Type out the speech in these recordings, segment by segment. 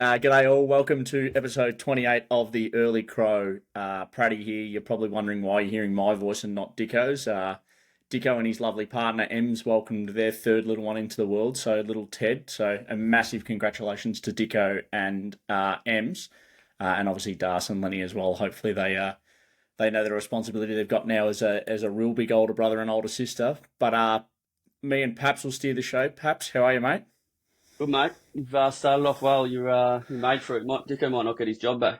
G'day all, welcome to episode 28 of the Early Crow. Pratty here. You're probably wondering why you're hearing my voice and not Dicko's. Dicko and his lovely partner Ems welcomed their third little one into the world, so little Ted. So a massive congratulations to Dicko and Ems, and obviously Darce and Lenny as well. Hopefully they know the responsibility they've got now as a real big older brother and older sister. But me and Paps will steer the show. Paps, how are you, mate? Good mate. You've started off well. You're made for it. Dicko might not get his job back.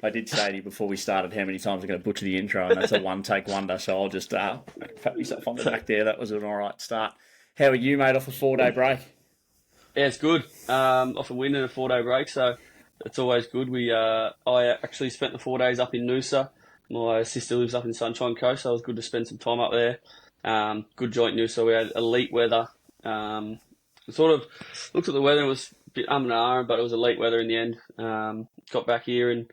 I did say to you before we started how many times I'm going to butcher the intro, and that's a one-take wonder, so I'll just pat myself on the back there. That was an all right start. How are you, mate, off a 4-day break? Yeah, it's good. Off a win and a 4-day break, so it's always good. I actually spent the 4 days up in Noosa. My sister lives up in Sunshine Coast, so it was good to spend some time up there. Good joint Noosa. We had elite weather. Sort of looked at the weather. It was a bit and ahhing, but it was elite weather in the end. Got back here and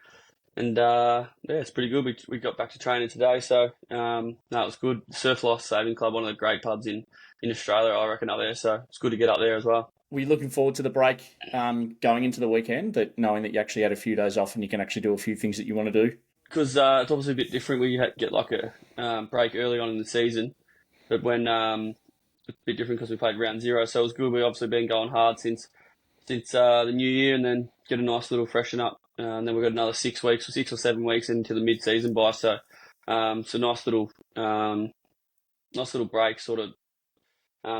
yeah, it's pretty good. We got back to training today, so no, it was good. Surf Life Saving Club, one of the great pubs in Australia, I reckon, up there. So it's good to get up there as well. Were you looking forward to the break going into the weekend, that knowing that you actually had a few days off and you can actually do a few things that you want to do? Because it's obviously a bit different where you had to get like a break early on in the season, but when it's a bit different because we played round zero, so it was good. We've obviously been going hard since the new year, and then get a nice little freshen up, and then we've got another 6 weeks or 6 or 7 weeks into the mid-season bye. So, so nice little break, sort of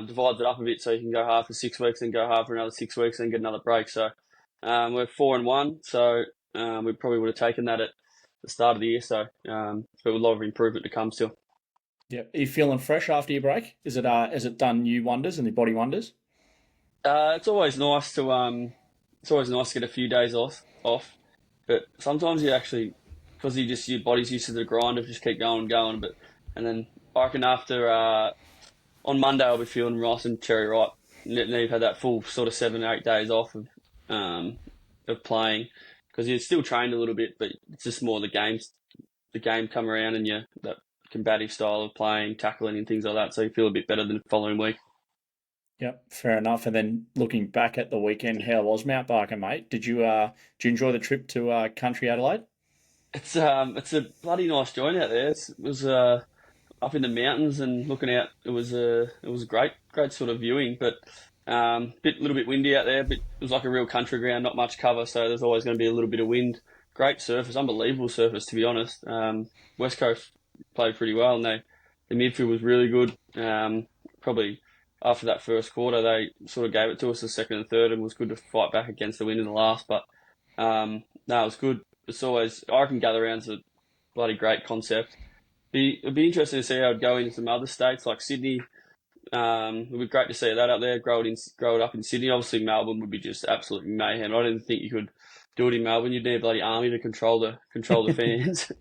divides it up a bit, so you can go hard for 6 weeks, and go hard for another 6 weeks, and get another break. So, we're 4-1, so we probably would have taken that at the start of the year. So, but with a lot of improvement to come still. Yeah. Are you feeling fresh after your break? Is it has it done you wonders and the body wonders? It's always nice to get a few days off, but sometimes you actually, because your body's used to the grind of just keep going and going. But and then I reckon after on Monday I'll be feeling nice and cherry ripe. Now you've had that full sort of 7 or 8 days off of playing, because you're still trained a little bit, but it's just more the game come around, and that combative style of playing, tackling and things like that. So you feel a bit better than the following week. Yep, fair enough. And then looking back at the weekend, how was Mount Barker, mate? Did you enjoy the trip to Country Adelaide? It's a bloody nice joint out there. It was up in the mountains and looking out. It was a great sort of viewing, but little bit windy out there. But it was like a real country ground, not much cover, so there's always going to be a little bit of wind. Great surface, unbelievable surface, to be honest. West Coast played pretty well, and the midfield was really good. Probably after that first quarter, they sort of gave it to us the second and third, and was good to fight back against the wind in the last. But no, it was good. It's always, I reckon, gather round's a bloody great concept. It'd be interesting to see how it'd go in some other states like Sydney. It'd be great to see that up there. Grow it up in Sydney. Obviously, Melbourne would be just absolutely mayhem. I didn't think you could do it in Melbourne. You'd need a bloody army to control the fans.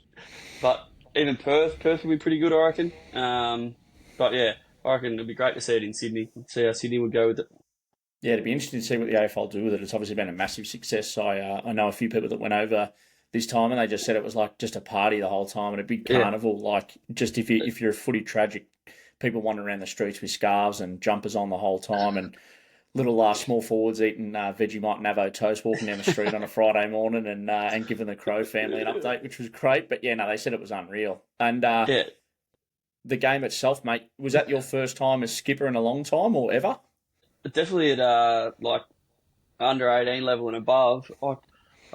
But even Perth would be pretty good, I reckon. But yeah, I reckon it'd be great to see it in Sydney. See how Sydney would go with it. Yeah, it'd be interesting to see what the AFL do with it. It's obviously been a massive success. I know a few people that went over this time, and they just said it was like just a party the whole time and a big Yeah, carnival. Like, just if you're a footy tragic, people wandering around the streets with scarves and jumpers on the whole time, and little small forwards eating Vegemite and Avo toast, walking down the street on a Friday morning, and giving the Crow family an update, which was great. But yeah, no, they said it was unreal. And yeah. the game itself, mate, was that your first time as skipper in a long time or ever? Definitely at like under 18 level and above. I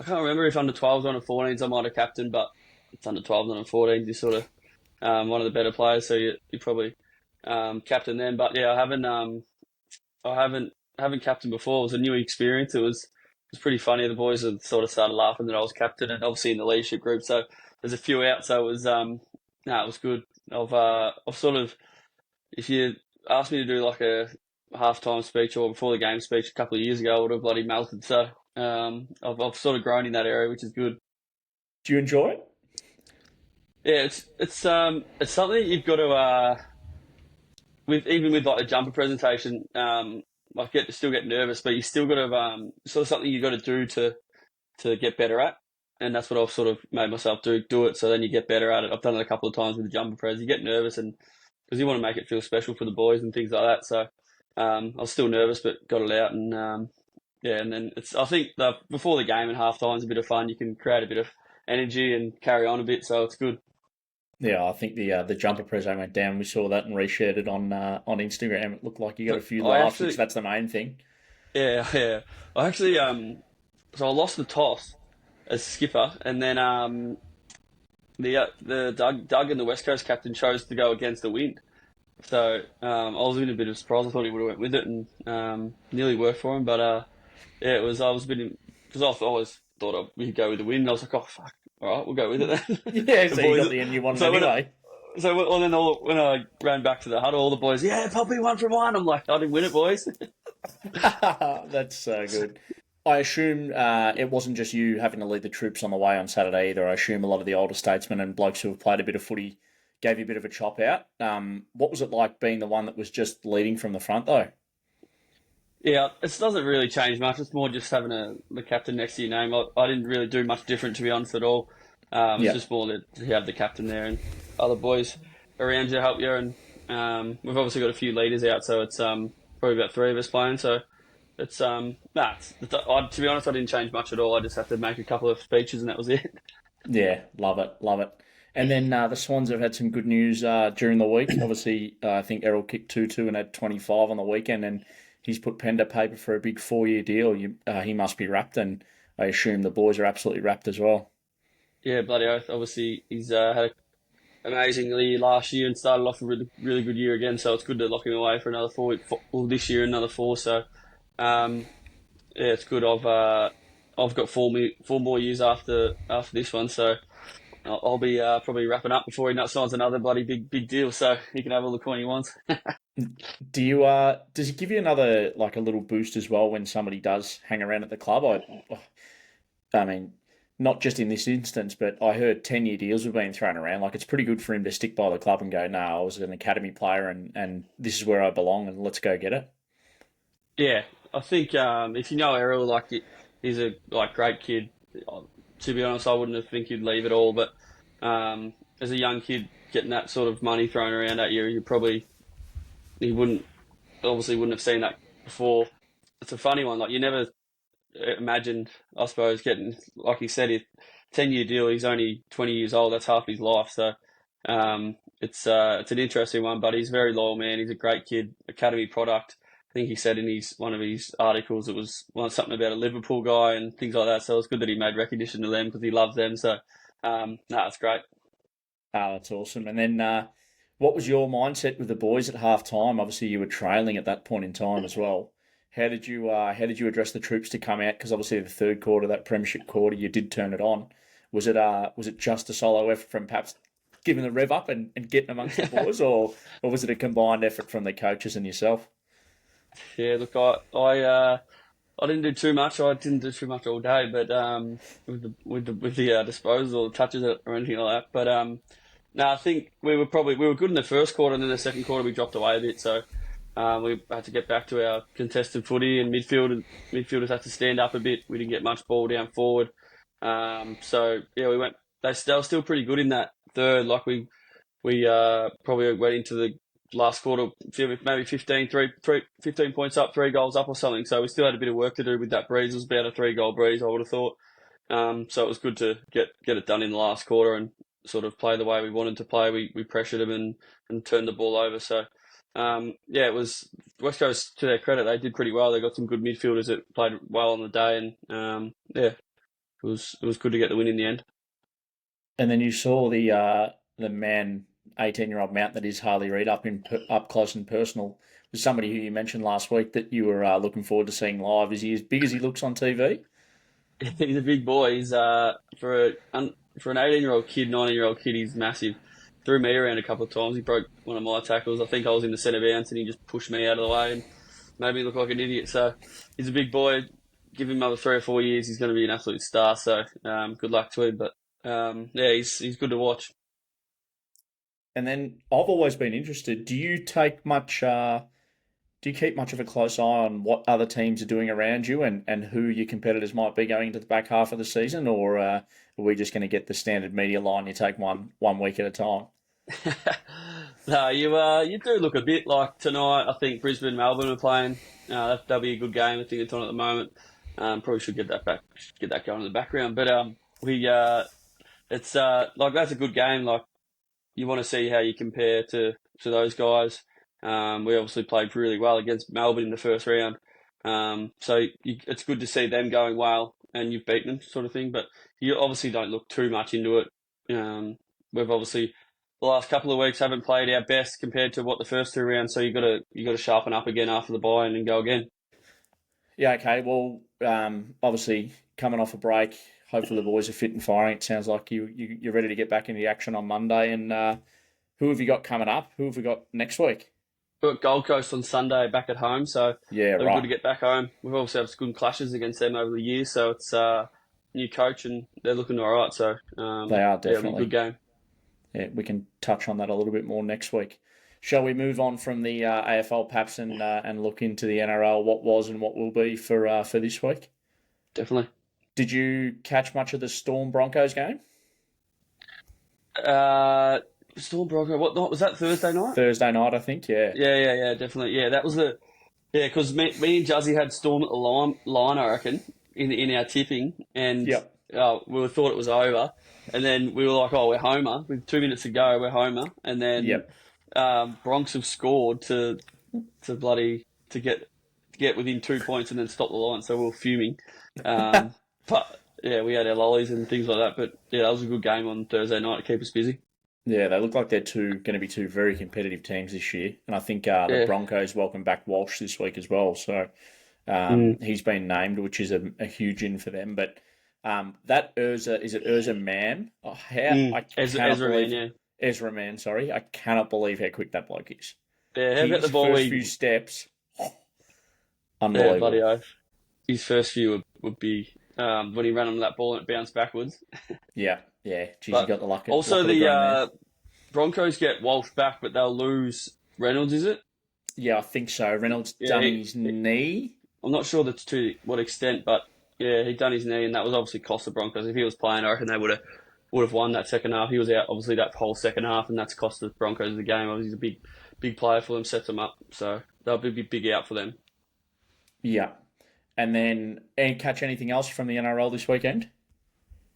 can't remember if under 12s or under 14s I might have captained, but it's under 12s and under 14s. You're sort of one of the better players, so you probably captain them. But yeah, I haven't captained before. It was a new experience. It was pretty funny. The boys had sort of started laughing that I was captain, and obviously in the leadership group. So there's a few out, so it was no, it was good. I've sort of, if you asked me to do like a halftime speech or before the game speech a couple of years ago, I would have bloody melted. So I've sort of grown in that area, which is good. Do you enjoy it? Yeah, it's something you've got to with even with like the jumper presentation. I still get nervous, but you still got to sort of something you got to do to get better at, and that's what I've sort of made myself do it. So then you get better at it. I've done it a couple of times with the jumper pres. You get nervous, and because you want to make it feel special for the boys and things like that. So I was still nervous, but got it out, and yeah, and then I think before the game and half time is a bit of fun. You can create a bit of energy and carry on a bit, so it's good. Yeah, I think the jumper preso went down. We saw that and reshared it on Instagram. It looked like you got a So few I laughs, which actually, that's the main thing. yeah, yeah, I actually so I lost the toss as skipper, and then the Doug and the West Coast captain chose to go against the wind. So I was in a bit of surprise. I thought he would have went with it and nearly worked for him, but yeah, it was. I was a bit because I always thought we could go with the wind. I was like, oh fuck, all right, we'll go with it then. Yeah, The so you boys. got the end you wanted So anyway. when I ran back to the huddle, all the boys, yeah, Poppy 1 from 1. I'm like, I didn't win it, boys. That's so good. I assume it wasn't just you having to lead the troops on the way on Saturday either. I assume a lot of the older statesmen and blokes who have played a bit of footy gave you a bit of a chop out. What was it like being the one that was just leading from the front though? Yeah, it doesn't really change much. It's more just having the captain next to your name. I didn't really do much different, to be honest, at all. It's Yeah, just more that you have the captain there and other boys around you to help you. And we've obviously got a few leaders out, so it's probably about three of us playing. So it's to be honest, I didn't change much at all. I just had to make a couple of speeches, and that was it. yeah, love it, love it. And then the Swans have had some good news during the week. Obviously, I think Errol kicked 2-2 and had 25 on the weekend, and he's put pen to paper for a big 4 year deal. He must be wrapped, and I assume the boys are absolutely wrapped as well. Yeah, bloody oath. Obviously, he's had an amazingly last year and started off a really really good year again. So it's good to lock him away for another 4 week. Well, this year another four. So um, yeah, it's good. I've got 4 more years after this one, so I'll be probably wrapping up before he signs another bloody big deal. So he can have all the coin he wants. Do you does it give you another like a little boost as well when somebody does hang around at the club? I mean, not just in this instance, but I heard 10 year deals have been thrown around. Like it's pretty good for him to stick by the club and go, no, I was an academy player and this is where I belong and let's go get it. Yeah, I think if you know Errol, he's a great kid. To be honest, I wouldn't have think he'd leave at all. But as a young kid, getting that sort of money thrown around at you, he wouldn't have seen that before. It's a funny one. Like you never imagined, I suppose, getting like he said, 10 year deal. He's only 20 years old. That's half his life. So it's an interesting one. But he's a very loyal man. He's a great kid. Academy product. I think he said in his one of his articles it was something about a Liverpool guy and things like that. So it's good that he made recognition to them because he loves them. So no, it's great. Oh, that's awesome. And then what was your mindset with the boys at half time? Obviously, you were trailing at that point in time as well. How did you address the troops to come out? Because obviously the third quarter, that premiership quarter, you did turn it on. Was it just a solo effort from perhaps giving the rev up and getting amongst the boys, or was it a combined effort from the coaches and yourself? Yeah, look, I didn't do too much. I didn't do too much all day, but with the disposals or touches or anything like that. But no, I think we were good in the first quarter, and then the second quarter we dropped away a bit. So we had to get back to our contested footy, and midfielders had to stand up a bit. We didn't get much ball down forward. So yeah, we went. They were still pretty good in that third. Like we probably went into the last quarter, maybe 15 points up, 3 goals up or something. So we still had a bit of work to do with that breeze. It was about a 3 goal breeze, I would have thought. So it was good to get it done in the last quarter and sort of play the way we wanted to play. We pressured them and turned the ball over. So yeah, it was West Coast, to their credit, they did pretty well. They got some good midfielders that played well on the day, and yeah, it was good to get the win in the end. And then you saw the man, 18-year-old Mount that is Harley Reid up close and personal. Was somebody who you mentioned last week that you were looking forward to seeing live. Is he as big as he looks on TV? He's a big boy. He's for an 18-year-old kid, 19-year-old kid, he's massive. Threw me around a couple of times. He broke one of my tackles. I think I was in the centre bounce and he just pushed me out of the way and made me look like an idiot. So he's a big boy. Give him another 3 or 4 years, he's going to be an absolute star. So good luck to him. But yeah, he's good to watch. And then I've always been interested. Do you take much? Do you keep much of a close eye on what other teams are doing around you and who your competitors might be going into the back half of the season, or are we just going to get the standard media line? You take one week at a time. No, you do look a bit like tonight. I think Brisbane, Melbourne are playing. That'll be a good game. I think it's on at the moment. Probably should get that back, get that going in the background. But it's like that's a good game. Like you want to see how you compare to those guys. We obviously played really well against Melbourne in the first round. It's good to see them going well and you've beaten them, sort of thing. But you obviously don't look too much into it. We've obviously the last couple of weeks haven't played our best compared to what the first two rounds. So you got to sharpen up again after the bye and then go again. Yeah, okay. Well, obviously coming off a break, hopefully the boys are fit and firing. It sounds like you're ready to get back into the action on Monday. And who have you got coming up? Who have we got next week? We've got Gold Coast on Sunday back at home, so Yeah, it'll be right. good to get back home. We've also had some good clashes against them over the years, so it's new coach and they're looking all right. So They are yeah, it'll be a definitely. good game. Yeah, we can touch on that a little bit more next week. Shall we move on from the AFL Paps and look into the NRL, what was and what will be for this week? Definitely. Did you catch much of the Storm Broncos game? Storm Bronco, what night was that? Thursday night? Thursday night, I think, yeah. Yeah, definitely. Yeah, that was because me and Juzzy had Storm at the line, I reckon, in our tipping, and Yep. we thought it was over, and then we were like, oh, we're homer. With 2 minutes to go, we're homer, and then Yep. Bronx have scored to get within 2 points and then stop the line, so we were fuming. But yeah, we had our lollies and things like that. But yeah, that was a good game on Thursday night to keep us busy. Yeah, they look like they're going to be two very competitive teams this year. And I think the Yeah. Broncos welcome back Walsh this week as well. So he's been named, which is a huge in for them. But that Urza, is it Urza Man? Oh, I cannot Ezra believe Man, Ezra Man, sorry. I cannot believe how quick that bloke is. yeah. How about the His ball? first few steps, Yeah, unbelievable. bloody oath. His first few would be when he ran on that ball and it bounced backwards. Yeah. Geez, But you got the luck. also luck of the green there. Broncos get Walsh back, but they'll lose Reynolds. Is it? Yeah, I think so. Reynolds Yeah, done his knee. I'm not sure that's to what extent, but yeah, he done his knee, and that was obviously cost the Broncos. If he was playing, I reckon they would have won that second half. He was out obviously that whole second half, and that's cost the Broncos the game. Obviously, he's a big player for them, sets them up, so they'll be a big out for them. Yeah. And then, catch anything else from the NRL this weekend?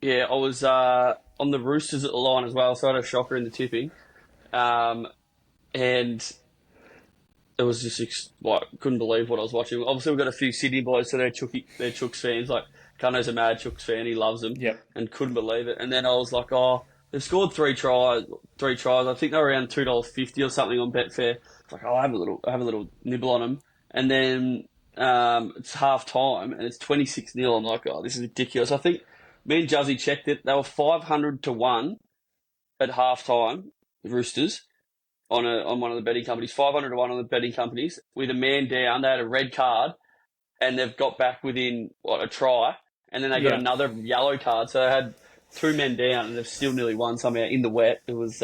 Yeah, I was on the Roosters at the line as well, so I had a shocker in the tipping, and it was just couldn't believe what I was watching. Obviously, we've got a few Sydney boys, so they're Chooks fans. Like Cano's a mad Chooks fan; he loves them, Yep. and couldn't believe it. And then I was like, oh, they've scored three tries. I think they were around $2.50 or something on Betfair. It's like, oh, I have a little nibble on them, and then it's half time and it's 26-0. I'm like, oh, this is ridiculous. I think me and Juzzy checked it. They were 500 to 1 at half time, the Roosters, on one of the betting companies. 500 to 1 on the betting companies. With a man down, they had a red card and they've got back within, a try. And then they got Yeah. another yellow card. So they had two men down and they've still nearly won somehow in the wet. It was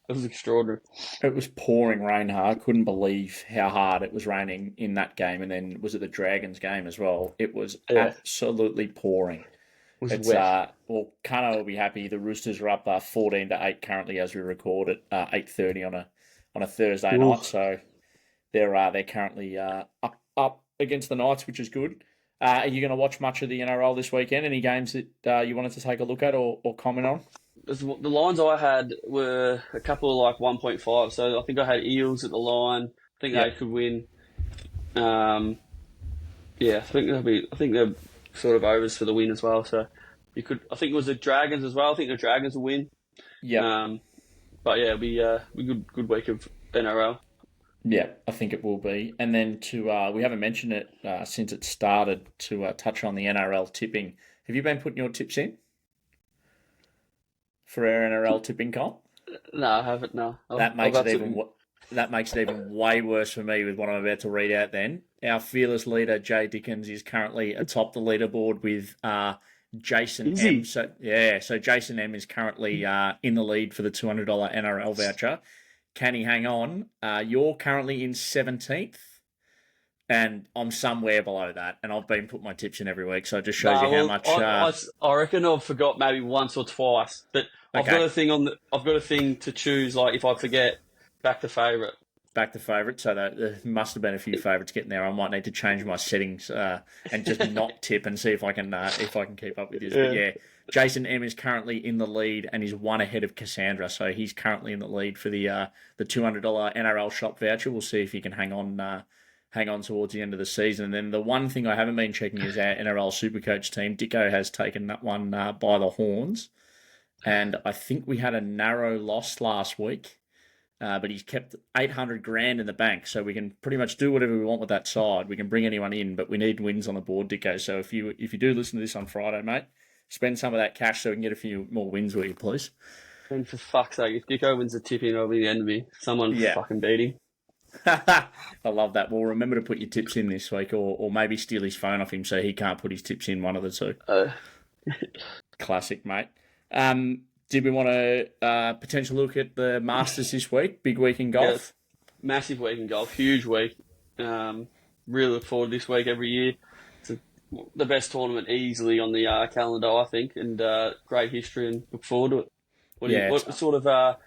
extraordinary. It was pouring rain hard. Couldn't believe how hard it was raining in that game. And then was it the Dragons game as well? It was Yeah. absolutely pouring. It was It's wet. Kano will be happy. The Roosters are up 14-8 currently as we record at 8:30 on a Thursday Oof. night. So they're currently up against the Knights, which is good. Are you going to watch much of the NRL this weekend? Any games that you wanted to take a look at or comment on? The lines I had were a couple of like 1.5. So I think I had Eels at the line. I think Yeah. they could win. Yeah, I think they're sort of overs for the win as well. So you could. I think it was the Dragons as well. I think the Dragons will win. Yeah. But yeah, it'll be a good week of NRL. Yeah, I think it will be. And then we haven't mentioned it since it started, to touch on the NRL tipping. Have you been putting your tips in for our NRL tipping comp? No, I haven't. No, That makes I've it got even some- that makes it even way worse for me with what I'm about to read out. Then our fearless leader Jay Dickens is currently atop the leaderboard with Jason Is he? M. So Jason M is currently in the lead for the $200 NRL voucher. Can he hang on? You're currently in 17th. And I'm somewhere below that, and I've been putting my tips in every week, so it just shows you how much. I reckon I've forgot maybe once or twice, but I've Okay. got a thing to choose. Like if I forget, back to favourite. back the favourite, so that there must have been a few favourites getting there. I might need to change my settings and just not tip and see if I can keep up with this. But Yeah. yeah, Jason M is currently in the lead and is one ahead of Cassandra, so he's currently in the lead for the $200 NRL shop voucher. We'll see if he can hang on towards the end of the season. And then the one thing I haven't been checking is our NRL Supercoach team. Dicko has taken that one by the horns, and I think we had a narrow loss last week. But he's kept 800 grand in the bank, so we can pretty much do whatever we want with that side. We can bring anyone in, but we need wins on the board, Dicko. So if you do listen to this on Friday, mate, spend some of that cash so we can get a few more wins, will you, please? And for fuck's sake, if Dicko wins the tip in, it'll be the end of me. Someone fucking beat him. I love that. Well, remember to put your tips in this week, or maybe steal his phone off him so he can't put his tips in, one of the two. Classic, mate. Did we want to potential look at the Masters this week? Big week in golf? Yeah, massive week in golf. Huge week. Really look forward to this week every year. It's the best tournament easily on the calendar, I think, and great history, and look forward to it. What sort of...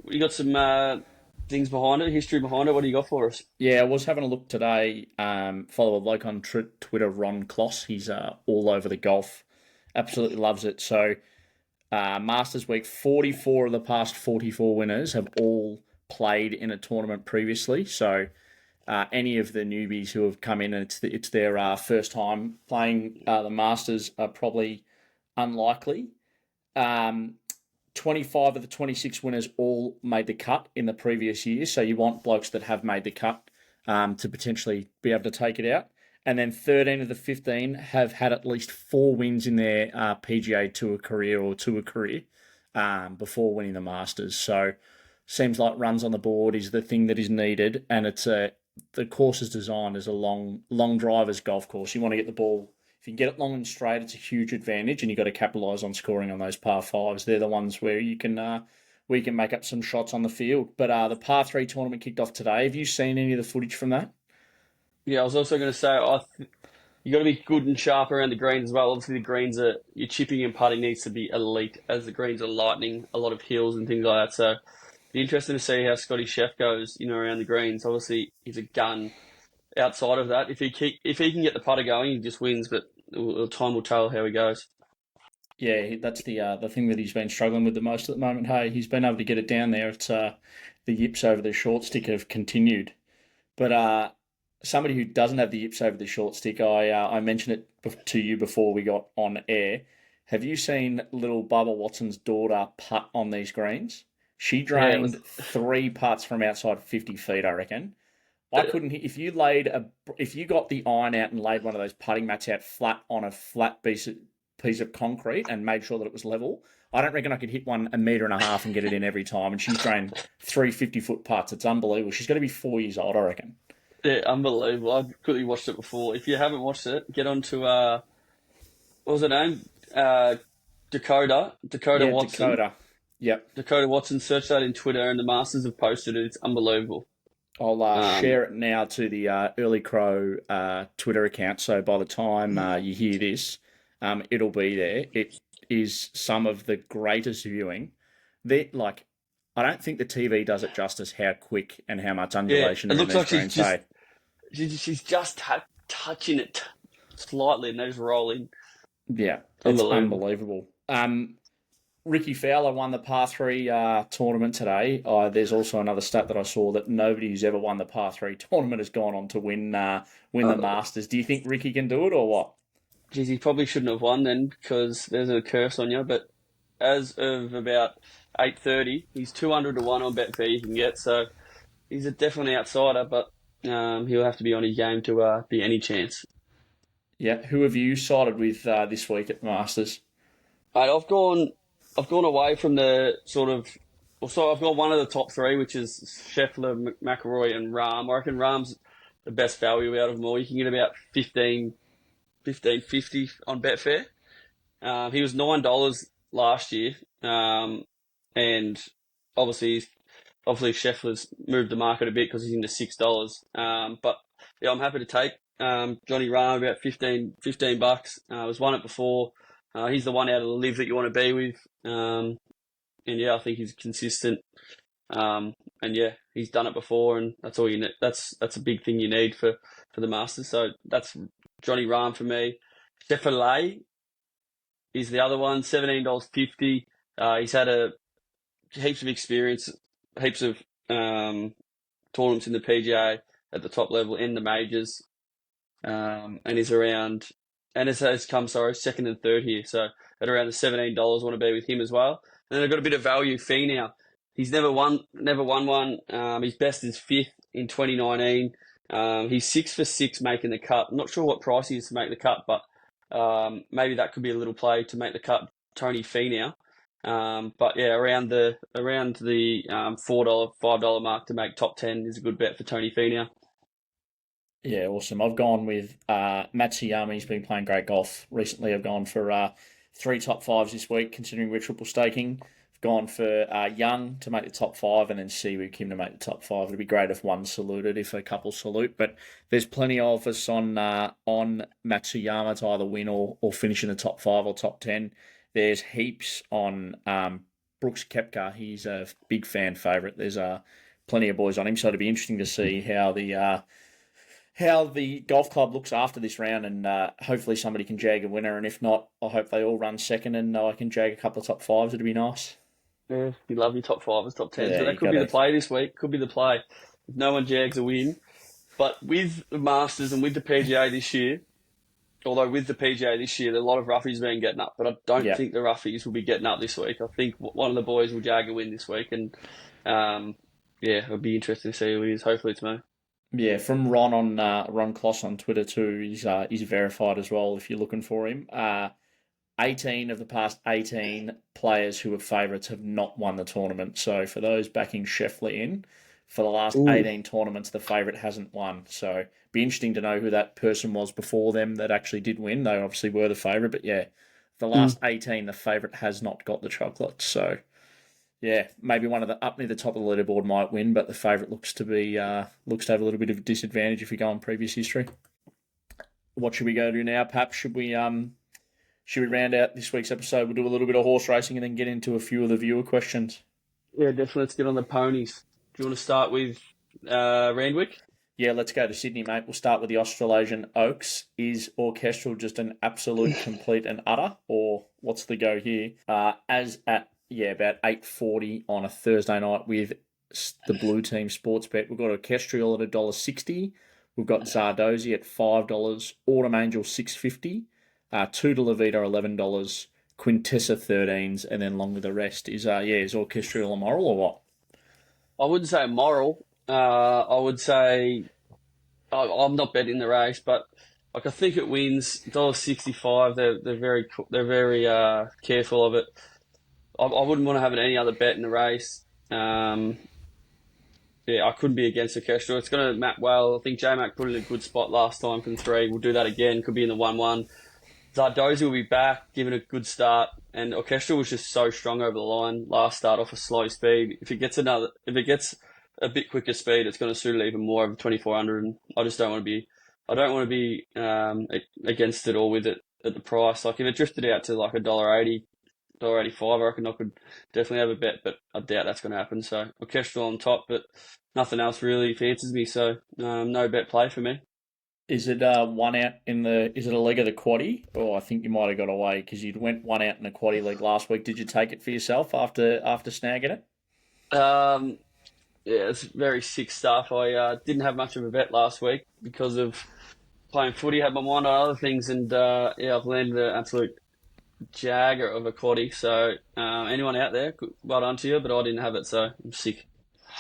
you got some things behind it, history behind it. What do you got for us? Yeah, I was having a look today. Follow a bloke on Twitter, Ron Kloss. He's all over the golf. Absolutely loves it. So... Masters Week, 44 of the past 44 winners have all played in a tournament previously. So any of the newbies who have come in and it's their first time playing the Masters are probably unlikely. 25 of the 26 winners all made the cut in the previous year. So you want blokes that have made the cut to potentially be able to take it out. And then 13 of the 15 have had at least 4 wins in their PGA Tour career or Tour career before winning the Masters. So seems like runs on the board is the thing that is needed. And it's the course is designed as a long driver's golf course. You want to get the ball. If you can get it long and straight, it's a huge advantage, and you've got to capitalise on scoring on those par fives. They're the ones where you can make up some shots on the field. But the par 3 tournament kicked off today. Have you seen any of the footage from that? Yeah, I was also going to say, you got to be good and sharp around the greens as well. Obviously, the greens your chipping and putting needs to be elite, as the greens are lightning, a lot of hills and things like that. So, be interesting to see how Scotty Chef goes, around the greens. Obviously, he's a gun. Outside of that, if he can get the putter going, he just wins. But time will tell how he goes. Yeah, that's the thing that he's been struggling with the most at the moment. Hey, he's been able to get it down there. It's the yips over the short stick have continued, but somebody who doesn't have the yips over the short stick, I mentioned it to you before we got on air. Have you seen little Bubba Watson's daughter putt on these greens? She drained 3 putts from outside 50 feet, I reckon. I couldn't. If you got the iron out and laid one of those putting mats out flat on a flat piece of concrete and made sure that it was level, I don't reckon I could hit one 1.5 meters and get it in every time. And she's drained 3 50-foot putts. It's unbelievable. She's going to be 4 years old, I reckon. Yeah, unbelievable. I've quickly watched it before. If you haven't watched it, get on to, what was her name? Dakota Watson. Dakota. Yep. Dakota Watson. Search that in Twitter, and the Masters have posted it. It's unbelievable. I'll share it now to the Early Crow Twitter account. So by the time you hear this, it'll be there. It is some of the greatest viewing. I don't think the TV does it justice how quick and how much undulation it looks like she's just touching it slightly and they're just rolling. Yeah, it's unbelievable. Ricky Fowler won the par 3 tournament today. There's also another stat that I saw that nobody who's ever won the par 3 tournament has gone on to win the Masters. Do you think Ricky can do it or what? Geez, he probably shouldn't have won then, because there's a curse on you. But as of about 8:30, he's 200 to 1 on Betfair you can get. So he's a definitely outsider, but he'll have to be on his game to be any chance. Yeah, who have you sided with this week at the Masters? I've gone away from the sort of... So I've got one of the top 3, which is Scheffler, McIlroy, and Rahm. I reckon Rahm's the best value out of them all. You can get about $15.50 on Betfair. He was $9 last year, and obviously Scheffler's moved the market a bit because he's into $6. But yeah, I'm happy to take Johnny Rahm about $15. I was won it before. He's the one out of the live that you want to be with. And yeah, I think he's consistent. and yeah, he's done it before, and that's all you need. That's a big thing you need for the Masters. So that's Johnny Rahm for me. Scheffler is the other one, $17.50. He's had heaps of experience, heaps of tournaments in the PGA at the top level in the majors, and is around and has come second and third here. So at around the $17, want to be with him as well. And then I've got a bit of value fee now. He's never won one. His best is fifth in 2019. He's 6 for 6 making the cut. I'm not sure what price he is to make the cut, but maybe that could be a little play to make the cut. Tony Finau. But yeah, around the $4, $5 mark to make top 10 is a good bet for Tony Finau. Yeah, awesome. I've gone with Matsuyama. He's been playing great golf recently. I've gone for 3 top 5s this week, considering we're triple staking. I've gone for Young to make the top 5 and then Siwoo Kim to make the top 5. It'd be great if one saluted, if a couple salute. But there's plenty of us on Matsuyama to either win or finish in the top 5 or top 10. There's heaps on Brooks Koepka. He's a big fan favourite. There's plenty of boys on him, so it'll be interesting to see how the golf club looks after this round, and hopefully somebody can jag a winner. And if not, I hope they all run second, and I can jag a couple of top 5s. It'd be nice. Yeah, you love your top 5s, top 10s. Yeah, So that could be the play this week. Could be the play. If no one jags a win. But with the Masters and with the PGA this year, a lot of roughies been getting up, but I don't think the roughies will be getting up this week. I think one of the boys will jag a win this week, and it'll be interesting to see who he is. Hopefully it's me. Yeah, from Ron on Ron Kloss on Twitter too. He's verified as well if you're looking for him. 18 of the past 18 players who were favourites have not won the tournament. So for those backing Scheffler in, for the last 18 tournaments, the favourite hasn't won. So be interesting to know who that person was before them that actually did win. They obviously were the favourite, but yeah, the last 18, the favourite has not got the chocolate. So yeah, maybe one of the up near the top of the leaderboard might win, but the favourite looks to have a little bit of a disadvantage if you go on previous history. What should we go to now, Pap? Should we round out this week's episode? We'll do a little bit of horse racing and then get into a few of the viewer questions. Yeah, definitely. Let's get on the ponies. Do you want to start with Randwick? Yeah, let's go to Sydney, mate. We'll start with the Australasian Oaks. Is Orchestral just an absolute complete and utter, or what's the go here? As at about 8:40 on a Thursday night with the Blue Team Sports Bet. We've got Orchestral at $1.60. We've got Zardozi at $5. Autumn Angel $6.50. Two de la Vida $11. Quintessa 13s, and then along with the rest is Orchestral a moral or what? I wouldn't say moral. I would say I'm not betting the race, but like I think it wins $1.65. They're very careful of it. I wouldn't want to have any other bet in the race. I couldn't be against Orchestral. It's going to map well. I think J-Mac put it in a good spot last time from 3. We'll do that again. Could be in the 1-1. Zardozi will be back, giving a good start. And Orchestral was just so strong over the line last start off a slow speed. If it gets a bit quicker speed, it's going to suit it even more over 2,400. And I just don't want to be against it or with it at the price. Like if it drifted out to like $1.80, $1.85, I reckon I could definitely have a bet, but I doubt that's going to happen. So Orchestral on top, but nothing else really fancies me. So no bet play for me. Is it one out is it a leg of the quaddie? Oh, I think you might have got away because you went one out in the quaddie leg last week. Did you take it for yourself after snagging it? It's very sick stuff. I didn't have much of a bet last week because of playing footy, had my mind on other things, and I've landed an absolute jagger of a quaddie. So anyone out there, well done to you, but I didn't have it, so I'm sick.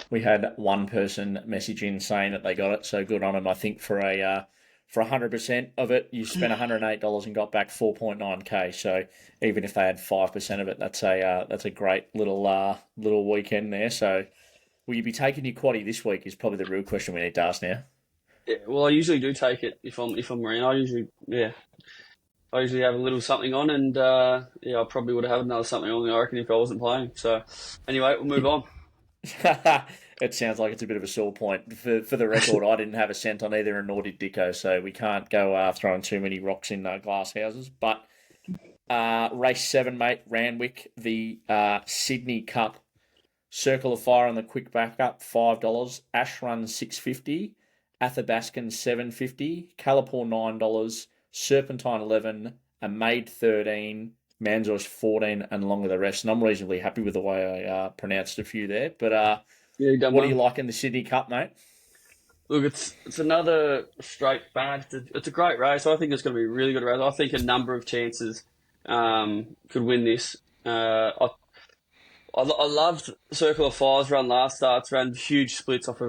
We had one person message in saying that they got it, so good on them. I think for 100% of it, you spent $108 and got back 4.9k. So even if they had 5% of it, that's a great little weekend there. So will you be taking your quaddie this week? Is probably the real question we need to ask now. Yeah, well, I usually do take it if I'm around. I usually have a little something on, and I probably would have had another something on, I reckon, if I wasn't playing. So anyway, we'll move on. It sounds like it's a bit of a sore point. For the record, I didn't have a cent on either, and nor did Dicko, so we can't go throwing too many rocks in glass houses. But race 7, mate, Randwick, the Sydney Cup Circle of Fire on the quick backup, $5. Ash Run, $6.50. Athabascan, $7.50. Calipore, $9. Serpentine, 11. A Maid, 13. Manzoish, 14, and along with the rest. And I'm reasonably happy with the way I pronounced a few there. But Yeah, you done what do you well. like in the Sydney Cup, mate? Look, it's another straight bag. It's a great race. I think it's going to be a really good race. I think a number of chances could win this. I loved Circle of Fire's run last start. It's ran huge splits off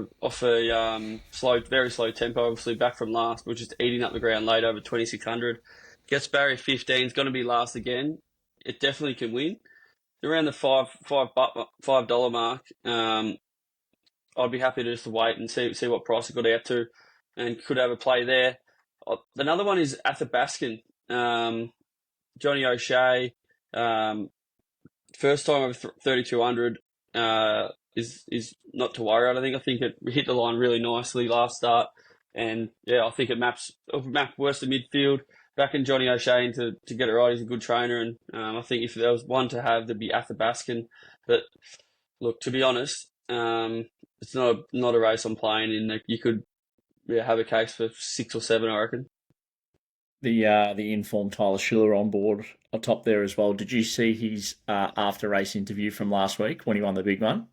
a slow, very slow tempo. Obviously back from last, but just eating up the ground late over 2600. Gets barrier 15. It's going to be last again. It definitely can win. Around the $5 mark. I'd be happy to just wait and see what price it got out to, and could have a play there. Another one is Athabascan. Johnny O'Shea. First time over 3,200 is not to worry. I think it hit the line really nicely last start, and yeah, I think it'll map worst of midfield. Back in Johnny O'Shea to get it right. He's a good trainer, and I think if there was one to have, there'd be Athabascan. But look, to be honest, it's not a race I'm playing in. Like, you could have a case for 6 or 7, I reckon. The informed Tyler Schiller on board atop there as well. Did you see his after race interview from last week when he won the big one?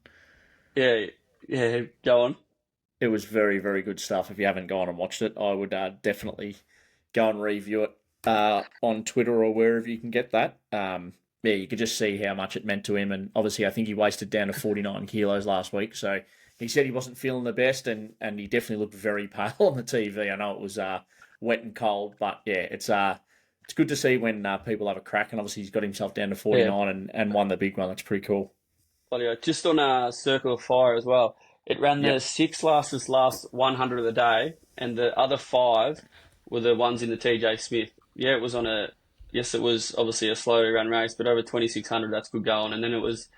Yeah, yeah, go on. It was very, very good stuff. If you haven't gone and watched it, I would definitely go and review it on Twitter or wherever you can get that. Yeah, you could just see how much it meant to him. And obviously, I think he wasted down to 49 kilos last week. So he said he wasn't feeling the best, and he definitely looked very pale on the TV. I know it was wet and cold, but yeah, it's good to see when people have a crack. And obviously, he's got himself down to Yeah, 49 and won the big one. That's pretty cool. bloody hell. Just on Circle of Fire as well. It ran the Yep. six last 100 of the day, and the other five were the ones in the TJ Smith. Yeah, it was on a. Yes, it was obviously a slowly run race, but over 2,600, that's good going. And then it was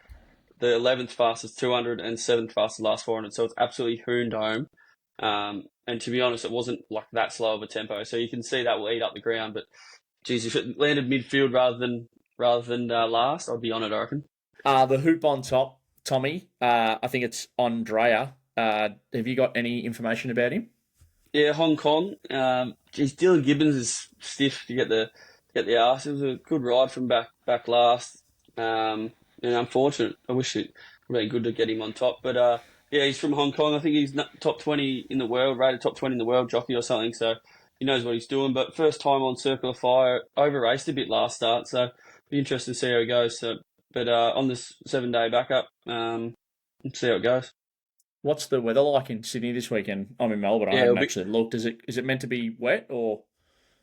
the 11th fastest 200 and 7th fastest last 400. So it's absolutely hooned home. And to be honest, it wasn't like that slow of a tempo. So you can see that will eat up the ground. But geez, if it landed midfield rather than last, I'd be on it, I reckon. The hoop on top, Tommy. I think it's Andrea. Have you got any information about him? Yeah, Hong Kong. Geez, Dylan Gibbons is stiff to get the arse. It was a good ride from back last. And unfortunate. I wish it would have been good to get him on top. But yeah, he's from Hong Kong. I think he's top 20 in the world, rated top 20 in the world, jockey or something. So he knows what he's doing. But first time on Circle of Fire, over raced a bit last start. So be interested to see how he goes. So, but on this 7 day backup, let's see how it goes. What's the weather like in Sydney this weekend? I'm in Melbourne. I Yeah, it'll haven't be actually looked. Is it meant to be wet or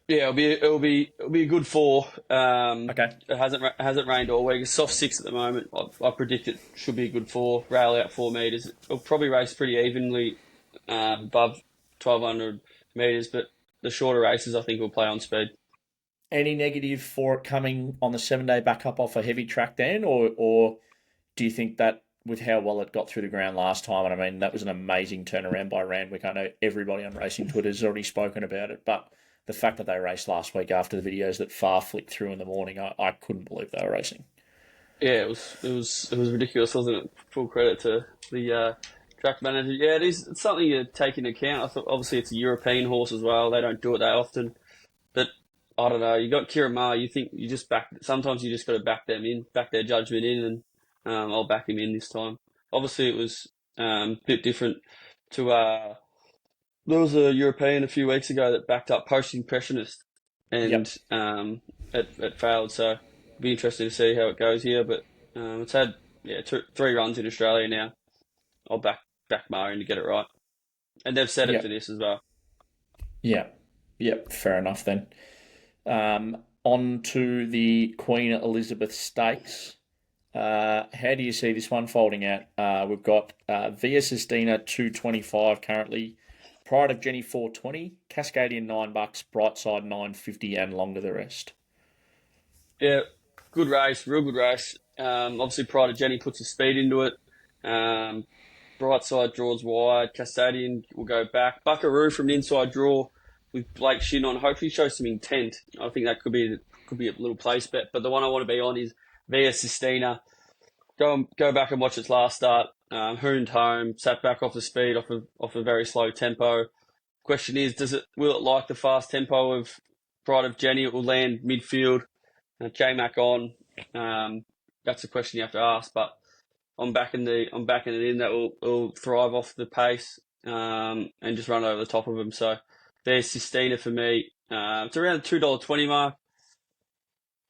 Yeah, it'll be a good 4. okay? It hasn't rained all week. It's soft 6 at the moment. I predict it should be a good 4. Rail out 4 meters. It'll probably race pretty evenly above 1,200 meters, but the shorter races I think will play on speed. Any negative for it coming on the 7 day backup off a heavy track, Dan, or do you think that with how well it got through the ground last time, and I mean that was an amazing turnaround by Randwick. I know everybody on racing Twitter has already spoken about it, but the fact that they raced last week after the videos that Far flicked through in the morning, I couldn't believe they were racing. Yeah, it was ridiculous, wasn't it? Full credit to the track manager. Yeah, it is. It's something you take into account. I thought obviously it's a European horse as well. They don't do it that often. But I don't know. You got Kira Ma. You think you just back. Sometimes you just got to back them in, back their judgment in, and I'll back him in this time. Obviously, it was a bit different to. There was a European a few weeks ago that backed up Post Impressionist, Yep. and it failed. So it'll be interesting to see how it goes here. But it's had 3 runs in Australia now. I'll back Marion to get it right, and they've set it for Yep. this as well. Yep. Yep. Fair enough then. On to the Queen Elizabeth Stakes. How do you see this one folding out? We've got Via Sistina 225 currently. Pride of Jenny 420, Cascadian $9, Brightside 950, and longer the rest. Yeah, good race, real good race. Obviously, Pride of Jenny puts the speed into it. Um, Brightside draws wide. Castadian will go back. Buckaroo from the inside draw with Blake Shin on. Hopefully, shows some intent. I think that could be a little place bet. But the one I want to be on is Via Sistina. go back and watch its last start. Hooned home, sat back off the speed, off a very slow tempo. Question is, will it like the fast tempo of Pride of Jenny? It will land midfield. J-Mac on. That's a question you have to ask, but I'm backing it in that will thrive off the pace and just run over the top of them. So there's Sistina for me. It's around the $2.20 mark.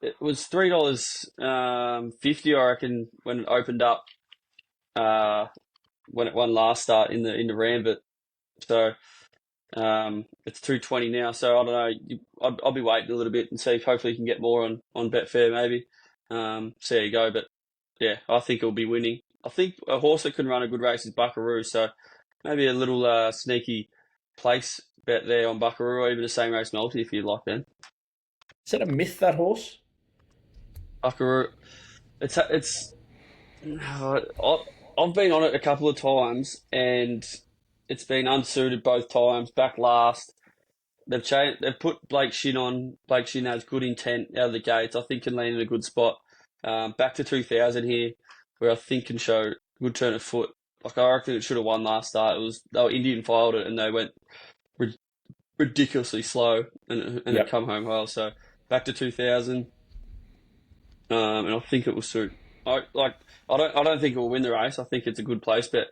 It was $3.50, I reckon, when it opened up. When it won last start in the Rambit. So it's $2.20 now. So I don't know. I'll be waiting a little bit and see if hopefully you can get more on Betfair maybe. See how you go. But yeah, I think it'll be winning. I think a horse that can run a good race is Buckaroo. So maybe a little sneaky place bet there on Buckaroo, or even the same race multi if you'd like then. Is that a myth, that horse? Buckaroo. It's I've been on it a couple of times and it's been unsuited both times. Back last, they've put Blake Shin on. Blake Shin has good intent out of the gates. I think can land in a good spot. Back to 2000 here, where I think can show good turn of foot. Like I reckon it should have won last start. They were Indian filed it and they went ridiculously slow and it come home well. So back to 2000, and I think it will suit. I don't think it will win the race. I think it's a good place bet.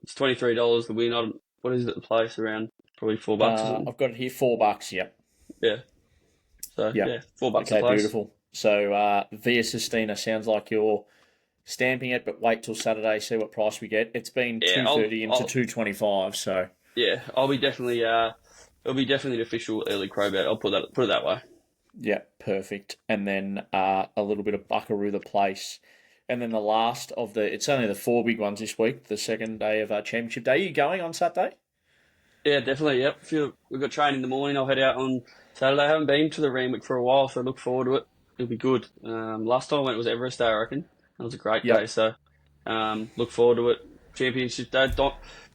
It's $23 to win. What is it the place around? Probably $4 or something. I've got it here, $4. Yep. Yeah. So yeah, $4 a Okay, place. beautiful. So Via Sistina sounds like you're stamping it, but wait till Saturday, see what price we get. It's been $2.30 into $2.25. So yeah, I'll be definitely. It'll be definitely an official early crow bet. I'll put it that way. yeah, perfect. And then a little bit of Buckaroo the place. And then the last of it's only the 4 big ones this week, the second day of Championship Day. Are you going on Saturday? Yeah, definitely. Yep. We've got training in the morning. I'll head out on Saturday. I haven't been to the Randwick for a while, so I look forward to it. It'll be good. Last time I went was Everest Day, I reckon. That was a great day. So look forward to it. Championship Day.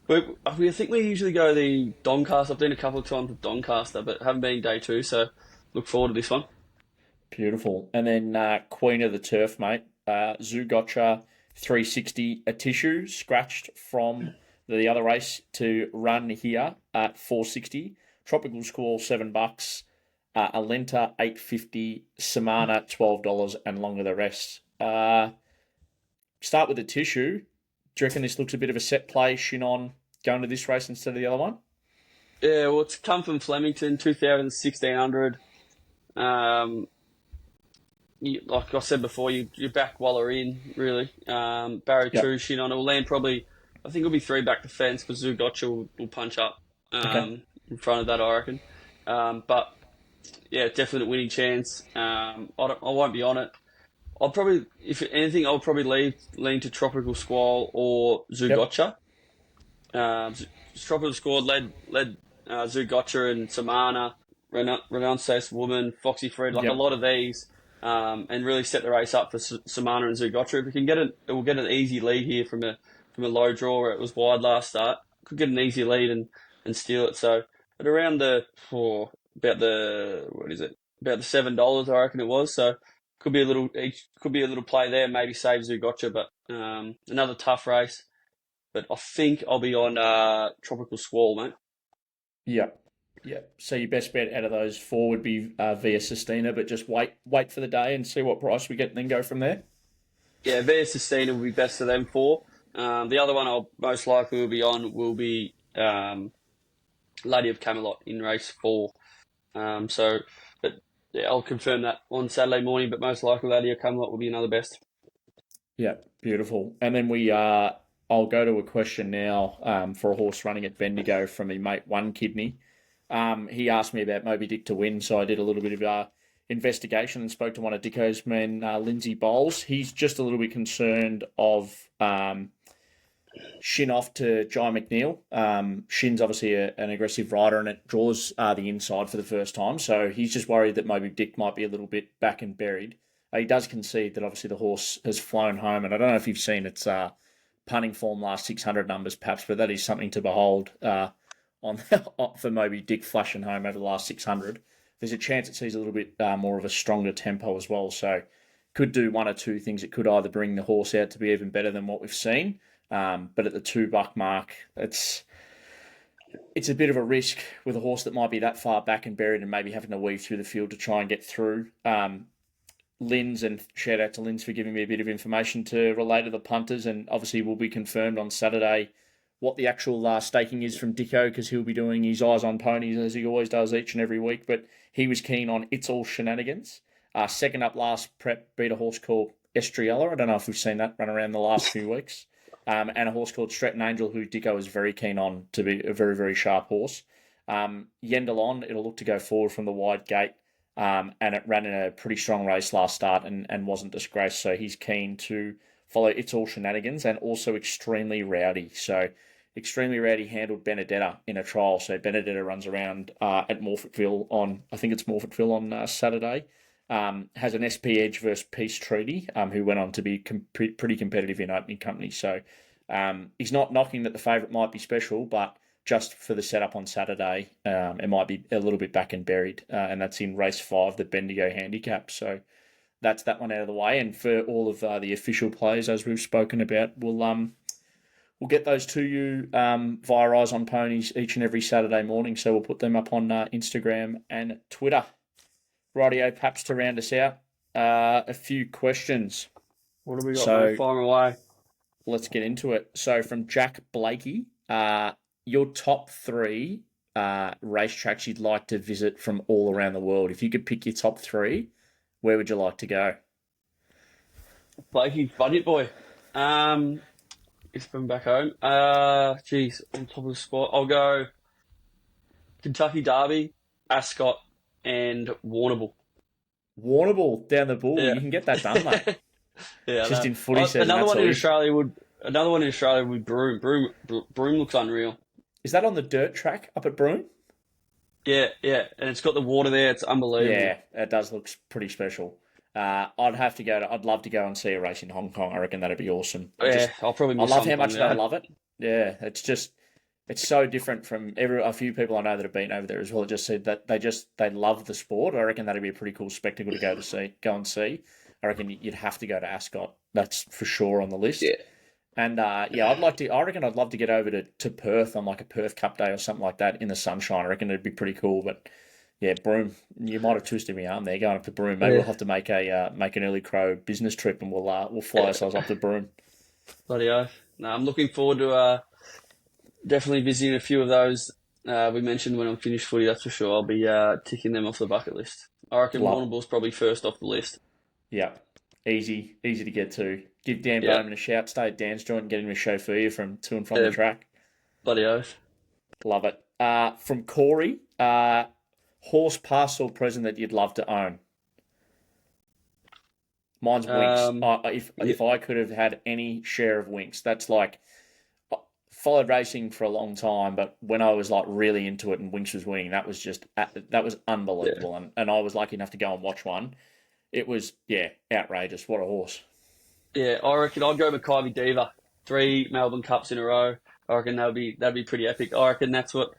I think we usually go the Doncaster. I've been a couple of times with Doncaster, but haven't been day 2, so look forward to this one. Beautiful. And then Queen of the Turf, mate. Zoo Gotcha 360, a tissue scratched from the other race to run here at 460. Tropical Squall $7. Alenta $8.50. Samana $12, and longer the rest. Start with the tissue. Do you reckon this looks a bit of a set play? Shinon going to this race instead of the other one? Yeah, well, it's come from Flemington, 2,000, 1,600. Like I said before, you're back Waller in, really. Barrow 2, Shinon. It will land probably, I think it'll be 3 back to fence because Zoo Gotcha will punch up in front of that, I reckon. But yeah, definite winning chance. I won't be on it. I'll probably, if anything, I'll probably lean to Tropical Squall or Zoo Gotcha. Tropical Squall led Zoo Gotcha and Samana, Renaissance Woman, Foxy Fred, like a lot of these, and really set the race up for Samana and Zoo Gotcha. If we can it will get an easy lead here from a low draw where it was wide last start. Could get an easy lead and steal it. So at around about the $7, I reckon it was. So could be a little play there. Maybe save Zoo Gotcha, but another tough race. But I think I'll be on Tropical Squall, mate. Yep. So your best bet out of those 4 would be Via Sistina, but just wait for the day and see what price we get, and then go from there. Yeah, Via Sistina will be best of them 4. The other one I'll most likely will be on will be Lady of Camelot in race 4. But yeah, I'll confirm that on Saturday morning. But most likely Lady of Camelot will be another best. Yeah, beautiful. And then I'll go to a question now for a horse running at Bendigo from my mate One Kidney. He asked me about Moby Dick to win, so I did a little bit of investigation and spoke to one of Dicko's men, Lindsay Bowles. He's just a little bit concerned of Shin off to Jai McNeil. Shin's obviously an aggressive rider, and it draws the inside for the first time, so he's just worried that Moby Dick might be a little bit back and buried. He does concede that obviously the horse has flown home, and I don't know if you've seen its punting form last 600 numbers, perhaps, but that is something to behold for Moby Dick flashing home over the last 600. There's a chance it sees a little bit more of a stronger tempo as well. So could do one or two things. It could either bring the horse out to be even better than what we've seen, but at the $2 mark, it's a bit of a risk with a horse that might be that far back and buried and maybe having to weave through the field to try and get through. Linz, and shout out to Linz for giving me a bit of information to relate to the punters, and obviously will be confirmed on Saturday what the actual staking is from Dicko, because he'll be doing his eyes on ponies as he always does each and every week. But he was keen on It's All Shenanigans. Second up last prep beat a horse called Estriella. I don't know if we've seen that run around the last few weeks. And a horse called Stretton Angel, who Dicko is very keen on to be a very, very sharp horse. Yendelon, it'll look to go forward from the wide gate. And it ran in a pretty strong race last start and wasn't disgraced. So he's keen to follow It's All Shenanigans, and also Extremely Rowdy. So Extremely Rowdy handled Benedetta in a trial. So Benedetta runs around at Morfettville on Saturday. Has an SP Edge versus Peace Treaty, who went on to be pretty competitive in opening company. So he's not knocking that the favourite might be special, but just for the setup on Saturday, it might be a little bit back and buried, and that's in race 5, the Bendigo Handicap. So that's that one out of the way. And for all of the official players, as we've spoken about, we'll get those to you via Eyes on Ponies each and every Saturday morning. So we'll put them up on Instagram and Twitter. Rightio, Paps, to round us out, a few questions. What have we got, mate? Fire 'em away. Let's get into it. So from Jack Blakey, your top 3 racetracks you'd like to visit from all around the world. If you could pick your top 3, where would you like to go? Blakey, budget boy. It's from back home. On top of the spot, I'll go Kentucky Derby, Ascot, and Warrnambool. Warrnambool down the bull. Yeah. You can get that done, mate. Yeah, just in footy season. Another one in Australia would be Broome. Broome looks unreal. Is that on the dirt track up at Broome? Yeah, and it's got the water there. It's unbelievable. Yeah, it does look pretty special. I'd love to go and see a race in Hong Kong. I reckon that'd be awesome. I'll probably miss I love how much they love it. Yeah, it's so different from a few people I know that have been over there as well. Just said that they love the sport. I reckon that'd be a pretty cool spectacle to go and see. I reckon you'd have to go to Ascot. That's for sure on the list. Yeah. And I reckon I'd love to get over to Perth on like a Perth Cup day or something like that in the sunshine. I reckon it'd be pretty cool. But yeah, Broome, you might have twisted my arm there going up to Broome. Maybe we'll have to make an early crow business trip, and we'll fly ourselves up to Broome. Bloody oath. No, I'm looking forward to definitely visiting a few of those we mentioned when I'm finished footy. That's for sure. I'll be ticking them off the bucket list. I reckon Warrnambool's probably first off the list. Yeah, easy to get to. Give Dan Bowman a shout. Stay at Dan's joint and get him a chauffeur you from to and from the track. Bloody oath. Love it. From Corey, horse, past or present that you'd love to own. Mine's Winx. If I could have had any share of Winx, that's like followed racing for a long time, but when I was like really into it and Winx was winning, that was unbelievable. Yeah. And I was lucky enough to go and watch one. It was outrageous. What a horse. Yeah, I reckon I'd go Mackay Diva. 3 Melbourne Cups in a row. I reckon that'd be pretty epic. I reckon that's what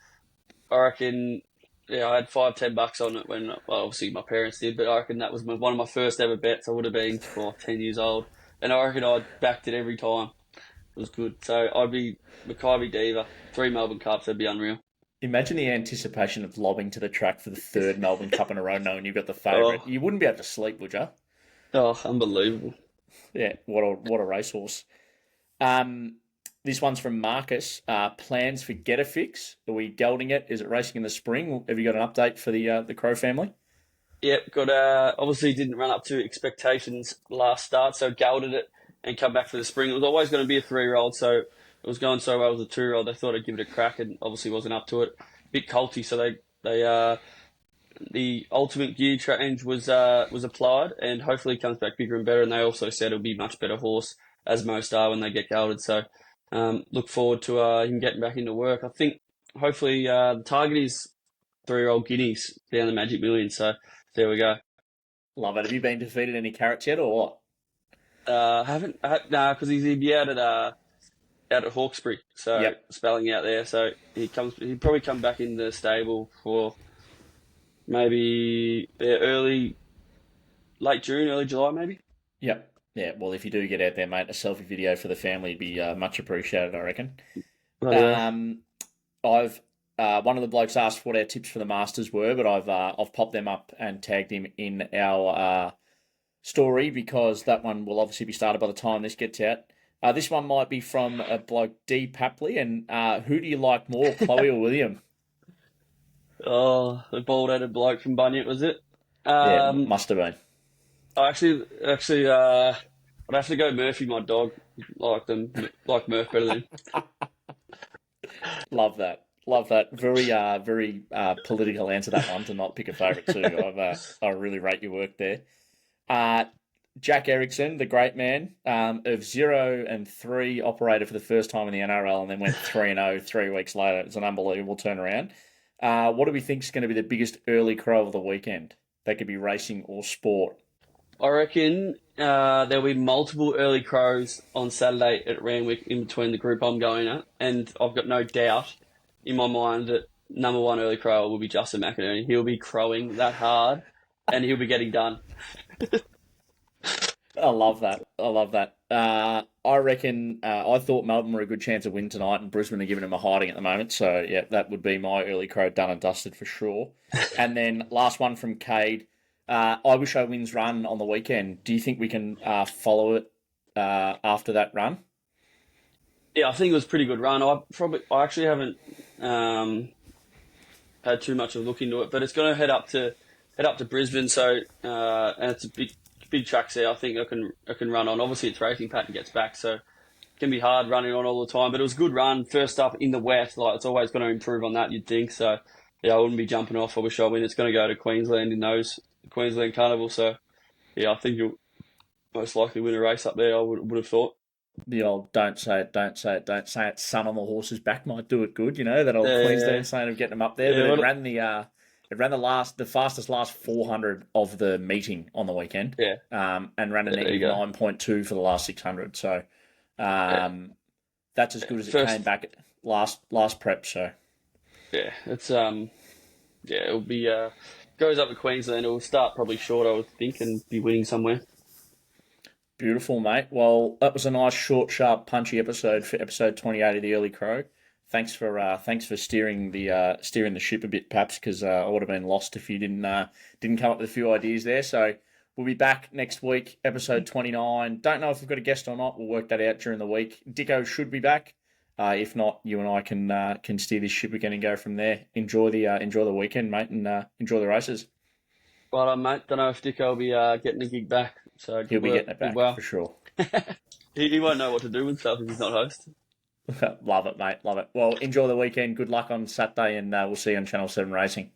I reckon. Yeah, I had $5-10 on it when obviously my parents did, but I reckon that was one of my first ever bets. I would have been 10 years old, and I reckon I'd backed it every time. It was good. So I'd be Mackay Diva. 3 Melbourne Cups. That'd be unreal. Imagine the anticipation of lobbing to the track for the 3rd Melbourne Cup in a row, knowing you've got the favourite. You wouldn't be able to sleep, would you? Oh, unbelievable. Yeah, what a racehorse. This one's from Marcus. Plans for Get a Fix? Are we gelding it? Is it racing in the spring? Have you got an update for the Crow family? Yep, obviously didn't run up to expectations last start, so gelded it and come back for the spring. It was always going to be a 3-year-old, so it was going so well with a 2-year-old. They thought I'd give it a crack, and obviously wasn't up to it. Bit colty, so they the ultimate gear change was applied, and hopefully it comes back bigger and better. And they also said it'll be a much better horse, as most are when they get gelded. So look forward to him getting back into work. I think hopefully the target is 3-year-old guineas down the Magic Million. So there we go. Love it. Have you been defeated any carrots yet, or what? Haven't. Because he'd be out at Hawkesbury, so spelling out there. So he'd probably come back in the stable for maybe late June, early July, maybe. Yep. Yeah. Well, if you do get out there, mate, a selfie video for the family would be much appreciated, I reckon. Oh yeah. Um, I've one of the blokes asked what our tips for the Masters were, but I've popped them up and tagged him in our story because that one will obviously be started by the time this gets out. This one might be from a bloke D Papley, and who do you like more, Chloe or William? Oh, the bald-headed bloke from Bunyip, was it? Yeah, Um, must have been. I actually, I'd have to go Murphy, my dog. Like Murph better than him. Love that. Love that. Very political answer that one to not pick a favourite too. I really rate your work there. Uh, Jack Erickson, the great man, of 0-3, operated for the first time in the NRL and then went 3-0 3 weeks later. It's an unbelievable turnaround. What do we think is going to be the biggest early crow of the weekend? That could be racing or sport. I reckon there'll be multiple early crows on Saturday at Randwick in between the group I'm going at, and I've got no doubt in my mind that number one early crow will be Justin McInerney. He'll be crowing that hard, and he'll be getting done. I love that. I love that. I reckon I thought Melbourne were a good chance of win tonight, and Brisbane are giving them a hiding at the moment. So yeah, that would be my early crow done and dusted for sure. And then last one from Cade. I wish I wins run on the weekend. Do you think we can follow it after that run? Yeah, I think it was a pretty good run. I actually haven't had too much of a look into it, but it's going to head up to Brisbane. So and it's a big track there. I think I can run on. Obviously, it's racing pattern gets back, so it can be hard running on all the time. But it was a good run. First up in the wet, like it's always going to improve on that. You'd think so. Yeah, I wouldn't be jumping off. I wish I win. It's going to go to Queensland in those Queensland Carnival. So yeah, I think you'll most likely win a race up there. I would have thought. The old don't say it, don't say it, don't say it. Son on the horse's back might do it good. You know that old Yeah, Queensland saying of getting them up there. yeah, But well, it ran the fastest last 400 of the meeting on the weekend. yeah, And ran a yeah. There you negative go. 9.2 for the last 600. So Yeah, that's as good as it came first. back at last prep. So Yeah, it's yeah, it'll be goes up to Queensland. It'll start probably short, I would think, and be winning somewhere. beautiful, mate. Well, that was a nice, short, sharp, punchy episode for episode 28 of the Early Crow. Thanks for steering the ship a bit, perhaps, because I would have been lost if you didn't come up with a few ideas there. So we'll be back next week, episode 29. Don't know if we've got a guest or not. We'll work that out during the week. Dicko should be back. If not, you and I can steer this ship again and go from there. Enjoy the weekend, mate, and enjoy the races. Well, mate, don't know if Dicko will be getting a gig back. So He'll good be work, getting it good back well. for sure. He won't know what to do with himself if he's not host. Love it, mate. Love it. Well, enjoy the weekend. Good luck on Saturday, and we'll see you on Channel 7 Racing.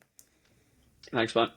Thanks, mate.